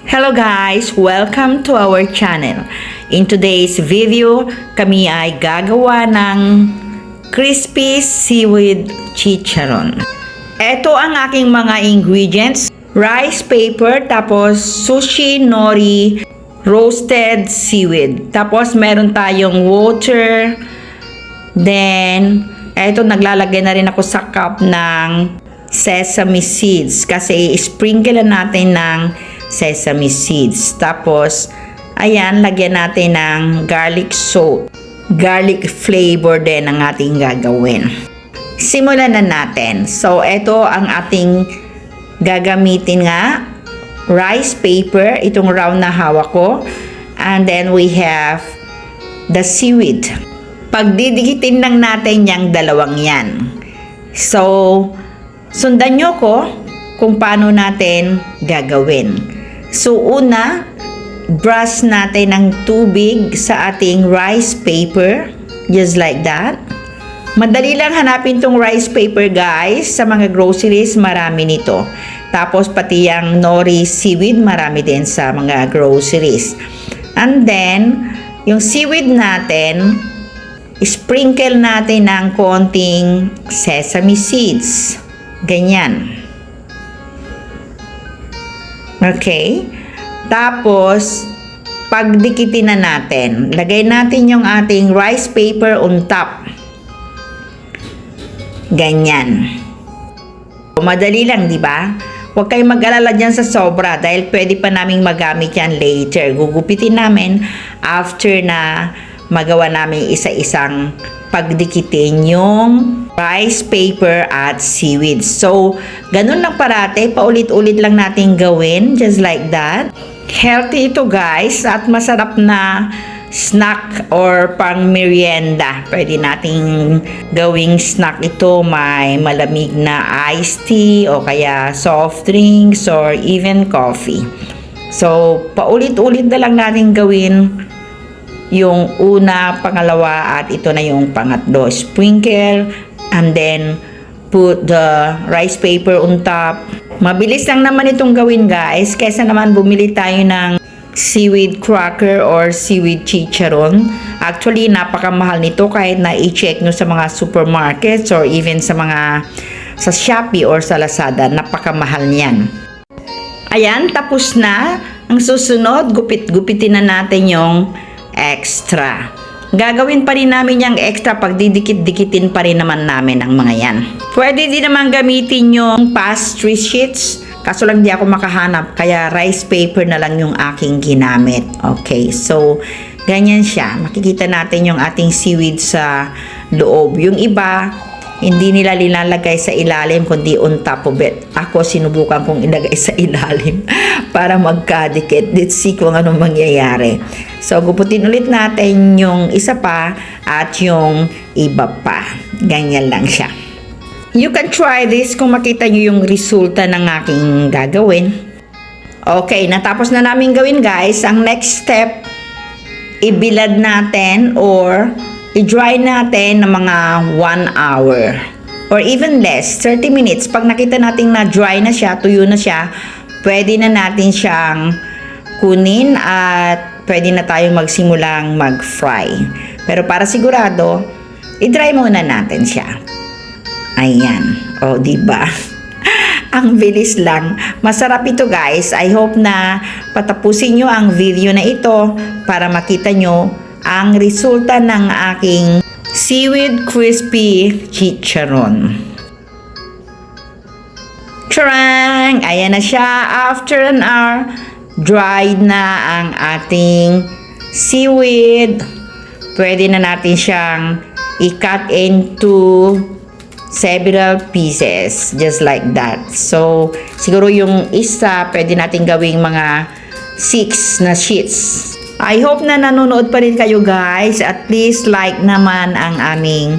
Hello guys! Welcome to our channel. In today's video, kami ay gagawa ng crispy seaweed chicharon. Ito ang aking mga ingredients. Rice paper, tapos sushi nori, roasted seaweed. Tapos meron tayong water. Then, eto naglalagay na rin ako sa cup ng sesame seeds kasi sprinkle natin ng sesame seeds. Tapos, ayan, lagyan natin ng garlic salt. Garlic flavor din ang ating gagawin. Simulan na natin. So, ito ang ating gagamitin nga. Rice paper, itong round na hawak ko. And then, we have the seaweed. Pagdidikitin lang natin yung dalawang yan. So, sundan nyo ko kung paano natin gagawin. So, una, brush natin ng tubig sa ating rice paper. Just like that. Madali lang hanapin tong rice paper guys. Sa mga groceries, marami nito. Tapos, pati yung nori seaweed, marami din sa mga groceries. And then, yung seaweed natin, sprinkle natin ng konting sesame seeds. Ganyan. Okay? Tapos, pagdikitin na natin. Lagay natin yung ating rice paper on top. Ganyan. Madali lang, di ba? Huwag kayong mag-alala dyan sa sobra dahil pwede pa naming magamit yan later. Gugupitin namin after na magawa namin isa-isang pagdikitin yung rice paper at seaweed. So, ganun lang parate. Paulit-ulit lang natin gawin. Just like that. Healthy ito guys at masarap na snack or pang merienda. Pwede nating gawing snack ito. May malamig na iced tea o kaya soft drinks or even coffee. So, paulit-ulit na lang natin gawin yung una, pangalawa, at ito na yung pangatlo. Sprinkle and then put the rice paper on top. Mabilis lang naman itong gawin guys. Kaysa naman bumili tayo ng seaweed cracker or seaweed chicharon. Actually, napakamahal nito kahit na i-check nyo sa mga supermarkets or even sa Shopee or sa Lazada. Napakamahal niyan. Ayan, tapos na. Ang susunod, gupitin na natin yung extra. Gagawin pa rin namin yung extra pag didikit-dikitin pa rin naman namin ang mga yan. Pwede din naman gamitin yung pastry sheets. Kaso lang di ako makahanap, kaya rice paper na lang yung aking ginamit. Okay, so ganyan siya. Makikita natin yung ating seaweed sa loob. Yung iba, hindi nila nilalagay sa ilalim, kundi on top of it. Ako, sinubukan kong ilagay sa ilalim para magkadikit. Let's see kung anong mangyayari. So, guputin ulit natin yung isa pa at yung iba pa. Ganyan lang siya. You can try this kung makita nyo yung resulta ng aking gagawin. Okay, natapos na namin gawin guys. Ang next step, ibilad natin or i-dry natin ng mga 1 hour. Or even less, 30 minutes. Pag nakita natin na dry na siya, tuyo na siya, pwede na natin siyang kunin at pwede na tayong magsimulang mag-fry. Pero para sigurado, i-dry muna natin siya. Ayan. O, diba? Ang bilis lang. Masarap ito guys. I hope na patapusin nyo ang video na ito para makita nyo ang resulta ng aking seaweed crispy chicharon. Charang! Ayan na siya. After an hour, dried na ang ating seaweed. Pwede na natin siyang i-cut into several pieces. Just like that. So, siguro yung isa, pwede natin gawing mga 6 na sheets. I hope na nanonood pa rin kayo guys. At please like naman ang aming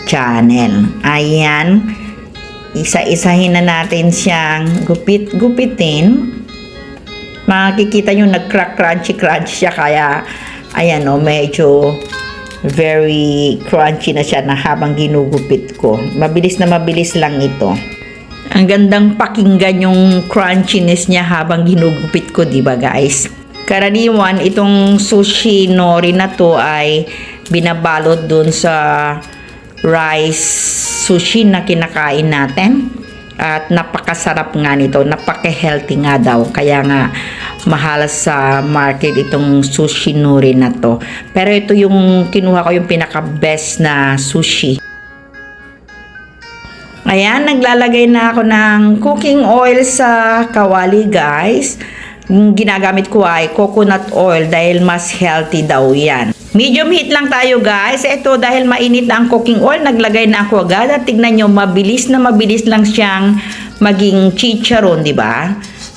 channel. Ayan. Isa-isahin na natin siyang gupitin. Makikita nyo nag-crack crunchy siya. Kaya ayan o, medyo very crunchy na siya na habang ginugupit ko. Mabilis na mabilis lang ito. Ang gandang pakinggan yung crunchiness niya habang ginugupit ko, di ba guys? Karaniwan, itong sushi nori na to ay binabalot dun sa rice sushi na kinakain natin. At napakasarap nga nito, napaka-healthy nga daw. Kaya nga, mahal sa market itong sushi nori na to. Pero ito yung kinuha ko yung pinaka-best na sushi. Ayan, naglalagay na ako ng cooking oil sa kawali guys. Yung ginagamit ko ay coconut oil dahil mas healthy daw yan. Medium heat lang tayo guys. Ito dahil mainit na ang cooking oil, naglagay na ako agad. At tignan nyo, mabilis lang siyang maging chicharon, di ba?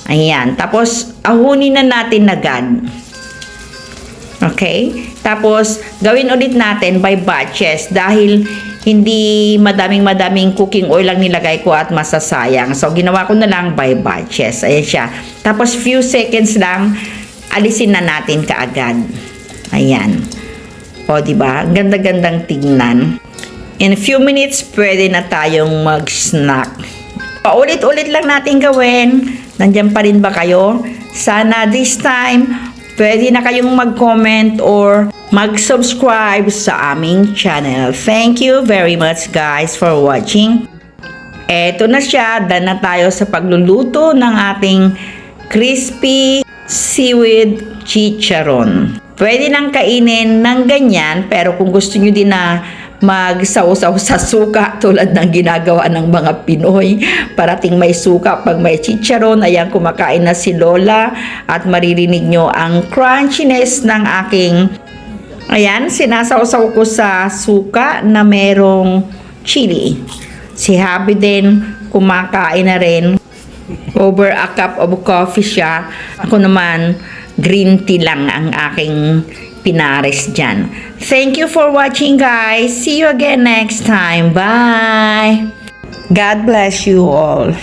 Ayan. Tapos, ahunin na natin agad. Okay? Tapos, gawin ulit natin by batches dahil hindi madaming cooking oil lang nilagay ko at masasayang. So, ginawa ko na lang by batches. Ayan siya. Tapos, few seconds lang, alisin na natin kaagad. Ayan. O, diba? Ganda-gandang tignan. In a few minutes, pwede na tayong mag-snack. Paulit-ulit lang natin gawin. Nandyan pa rin ba kayo? Sana this time, pwede na kayong mag-comment or mag-subscribe sa aming channel. Thank you very much guys for watching. Eto na siya, done na tayo sa pagluluto ng ating crispy seaweed chicharon. Pwede nang kainin ng ganyan, pero kung gusto nyo din na magsaw-saw sa suka tulad ng ginagawa ng mga Pinoy, parating may suka pag may chicharon. Ayan, kumakain na si Lola at maririnig nyo ang crunchiness ng aking, ayan, sinasawsaw ko sa suka na merong chili. Si Happy din kumakain na rin. Over a cup of coffee siya. Ako naman, green tea lang ang aking pinares dyan. Thank you for watching guys. See you again next time. Bye! God bless you all.